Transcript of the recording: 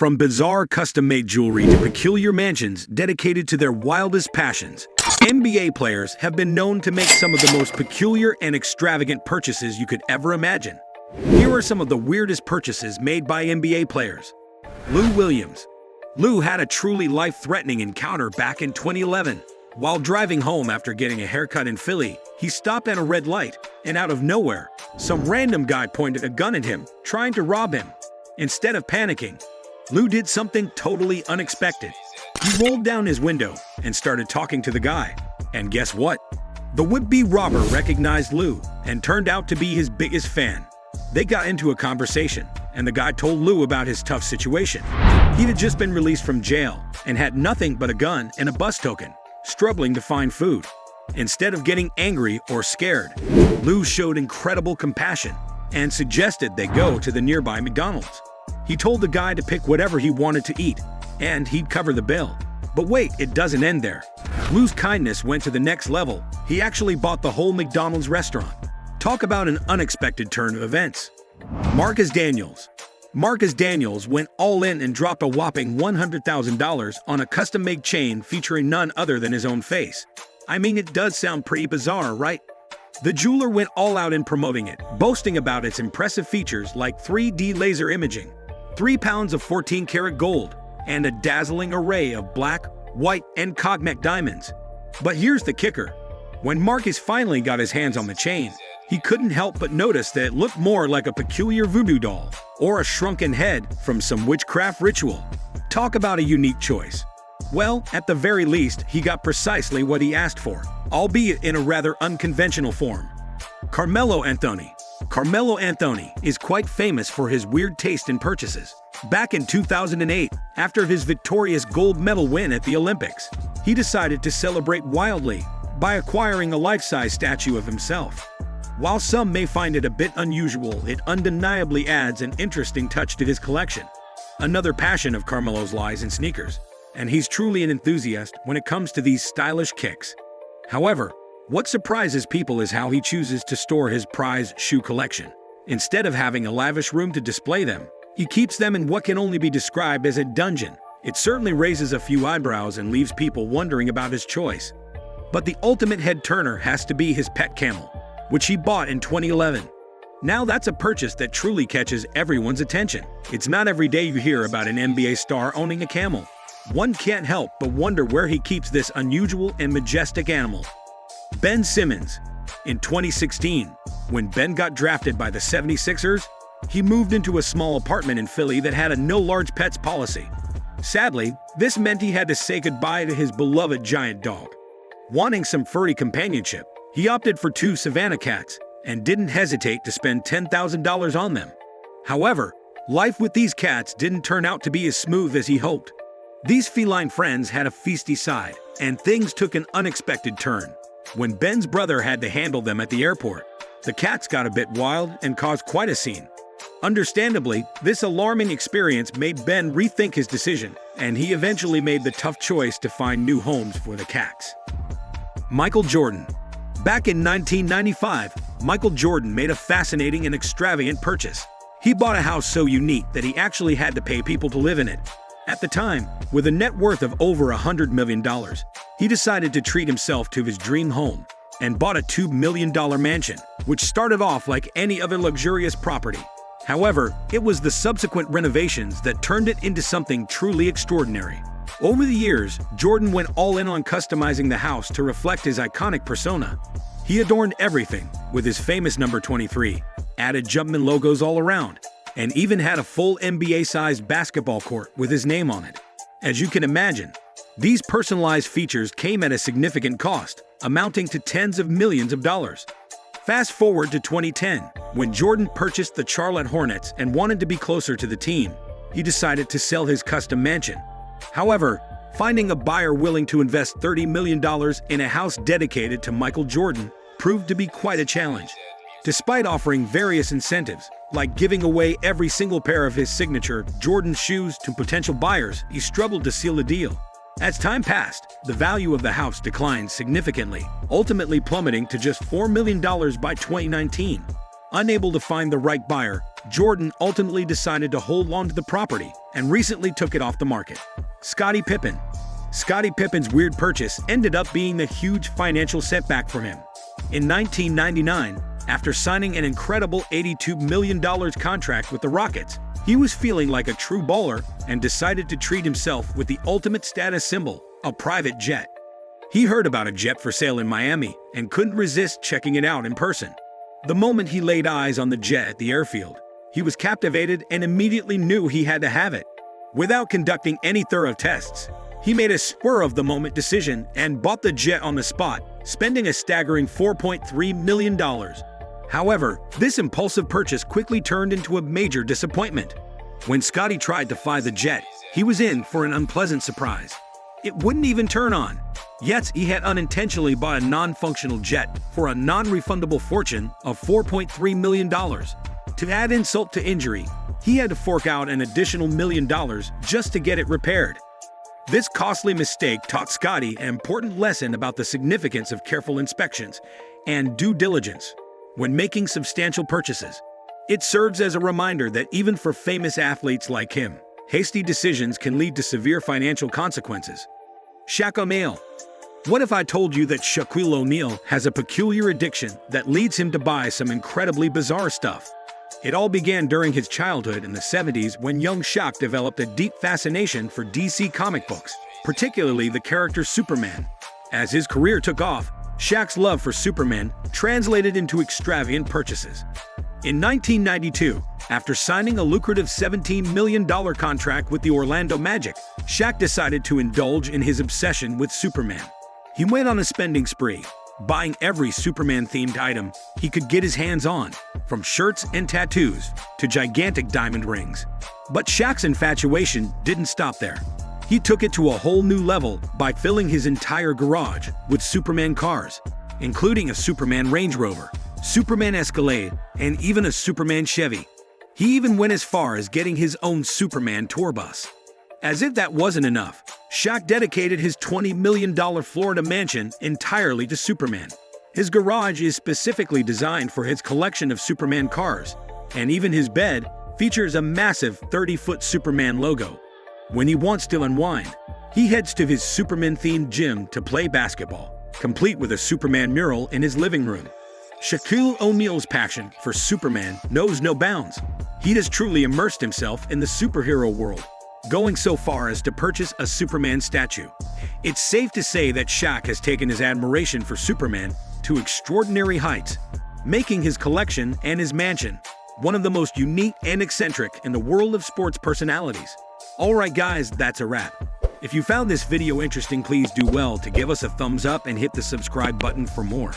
From bizarre custom-made jewelry to peculiar mansions dedicated to their wildest passions, NBA players have been known to make some of the most peculiar and extravagant purchases you could ever imagine. Here are some of the weirdest purchases made by NBA players. Lou Williams. Lou had a truly life-threatening encounter back in 2011. While driving home after getting a haircut in Philly, he stopped at a red light, and out of nowhere, some random guy pointed a gun at him, trying to rob him. Instead of panicking, Lou did something totally unexpected. He rolled down his window and started talking to the guy. And guess what? The would-be robber recognized Lou and turned out to be his biggest fan. They got into a conversation, and the guy told Lou about his tough situation. He had just been released from jail and had nothing but a gun and a bus token, struggling to find food. Instead of getting angry or scared, Lou showed incredible compassion and suggested they go to the nearby McDonald's. He told the guy to pick whatever he wanted to eat, and he'd cover the bill. But wait, it doesn't end there. Lou's kindness went to the next level. He actually bought the whole McDonald's restaurant. Talk about an unexpected turn of events. Marcus Daniels. Marcus Daniels went all in and dropped a whopping $100,000 on a custom-made chain featuring none other than his own face. I mean, it does sound pretty bizarre, right? The jeweler went all out in promoting it, boasting about its impressive features like 3D laser imaging, 3 pounds of 14-karat gold, and a dazzling array of black, white, and cognac diamonds. But here's the kicker. When Marcus finally got his hands on the chain, he couldn't help but notice that it looked more like a peculiar voodoo doll or a shrunken head from some witchcraft ritual. Talk about a unique choice. Well, at the very least, he got precisely what he asked for, albeit in a rather unconventional form. Carmelo Anthony. Carmelo Anthony is quite famous for his weird taste in purchases. Back in 2008, after his victorious gold medal win at the Olympics, he decided to celebrate wildly by acquiring a life-size statue of himself. While some may find it a bit unusual, it undeniably adds an interesting touch to his collection. Another passion of Carmelo's lies in sneakers, and he's truly an enthusiast when it comes to these stylish kicks. However, what surprises people is how he chooses to store his prized shoe collection. Instead of having a lavish room to display them, he keeps them in what can only be described as a dungeon. It certainly raises a few eyebrows and leaves people wondering about his choice. But the ultimate head-turner has to be his pet camel, which he bought in 2011. Now that's a purchase that truly catches everyone's attention. It's not every day you hear about an NBA star owning a camel. One can't help but wonder where he keeps this unusual and majestic animal. Ben Simmons. In 2016, when Ben got drafted by the 76ers, he moved into a small apartment in Philly that had a no large pets policy. Sadly, this meant he had to say goodbye to his beloved giant dog. Wanting some furry companionship, he opted for 2 Savannah cats and didn't hesitate to spend $10,000 on them. However, life with these cats didn't turn out to be as smooth as he hoped. These feline friends had a feisty side, and things took an unexpected turn. When Ben's brother had to handle them at the airport, the cats got a bit wild and caused quite a scene. Understandably, this alarming experience made Ben rethink his decision, and he eventually made the tough choice to find new homes for the cats. Michael Jordan. Back in 1995, Michael Jordan made a fascinating and extravagant purchase. He bought a house so unique that he actually had to pay people to live in it. At the time, with a net worth of over $100 million, he decided to treat himself to his dream home and bought a $2 million mansion, which started off like any other luxurious property. However, it was the subsequent renovations that turned it into something truly extraordinary. Over the years, Jordan went all in on customizing the house to reflect his iconic persona. He adorned everything with his famous number 23, added Jumpman logos all around, and even had a full NBA-sized basketball court with his name on it. As you can imagine, these personalized features came at a significant cost, amounting to tens of millions of dollars. Fast forward to 2010, when Jordan purchased the Charlotte Hornets and wanted to be closer to the team, he decided to sell his custom mansion. However, finding a buyer willing to invest $30 million in a house dedicated to Michael Jordan proved to be quite a challenge. Despite offering various incentives, like giving away every single pair of his signature Jordan shoes to potential buyers, he struggled to seal the deal. As time passed, the value of the house declined significantly, ultimately plummeting to just $4 million by 2019. Unable to find the right buyer, Jordan ultimately decided to hold on to the property and recently took it off the market. Scottie Pippen. Scottie Pippen's weird purchase ended up being a huge financial setback for him. In 1999, after signing an incredible $82 million contract with the Rockets, he was feeling like a true baller and decided to treat himself with the ultimate status symbol, a private jet. He heard about a jet for sale in Miami and couldn't resist checking it out in person. The moment he laid eyes on the jet at the airfield, he was captivated and immediately knew he had to have it. Without conducting any thorough tests, he made a spur-of-the-moment decision and bought the jet on the spot, spending a staggering $4.3 million. However, this impulsive purchase quickly turned into a major disappointment. When Scottie tried to fly the jet, he was in for an unpleasant surprise. It wouldn't even turn on. Yet, he had unintentionally bought a non-functional jet for a non-refundable fortune of $4.3 million. To add insult to injury, he had to fork out an additional $1 million just to get it repaired. This costly mistake taught Scottie an important lesson about the significance of careful inspections and due diligence when making substantial purchases. It serves as a reminder that even for famous athletes like him, hasty decisions can lead to severe financial consequences. Shaq O'Neal. What if I told you that Shaquille O'Neal has a peculiar addiction that leads him to buy some incredibly bizarre stuff? It all began during his childhood in the 70s when young Shaq developed a deep fascination for DC comic books, particularly the character Superman. As his career took off, Shaq's love for Superman translated into extravagant purchases. In 1992, after signing a lucrative $17 million contract with the Orlando Magic, Shaq decided to indulge in his obsession with Superman. He went on a spending spree, buying every Superman-themed item he could get his hands on, from shirts and tattoos to gigantic diamond rings. But Shaq's infatuation didn't stop there. He took it to a whole new level by filling his entire garage with Superman cars, including a Superman Range Rover, Superman Escalade, and even a Superman Chevy. He even went as far as getting his own Superman tour bus. As if that wasn't enough, Shaq dedicated his $20 million Florida mansion entirely to Superman. His garage is specifically designed for his collection of Superman cars, and even his bed features a massive 30-foot Superman logo. When he wants to unwind, he heads to his Superman-themed gym to play basketball, complete with a Superman mural in his living room. Shaquille O'Neal's passion for Superman knows no bounds. He has truly immersed himself in the superhero world, going so far as to purchase a Superman statue. It's safe to say that Shaq has taken his admiration for Superman to extraordinary heights, making his collection and his mansion one of the most unique and eccentric in the world of sports personalities. Alright guys, that's a wrap. If you found this video interesting, please do well to give us a thumbs up and hit the subscribe button for more.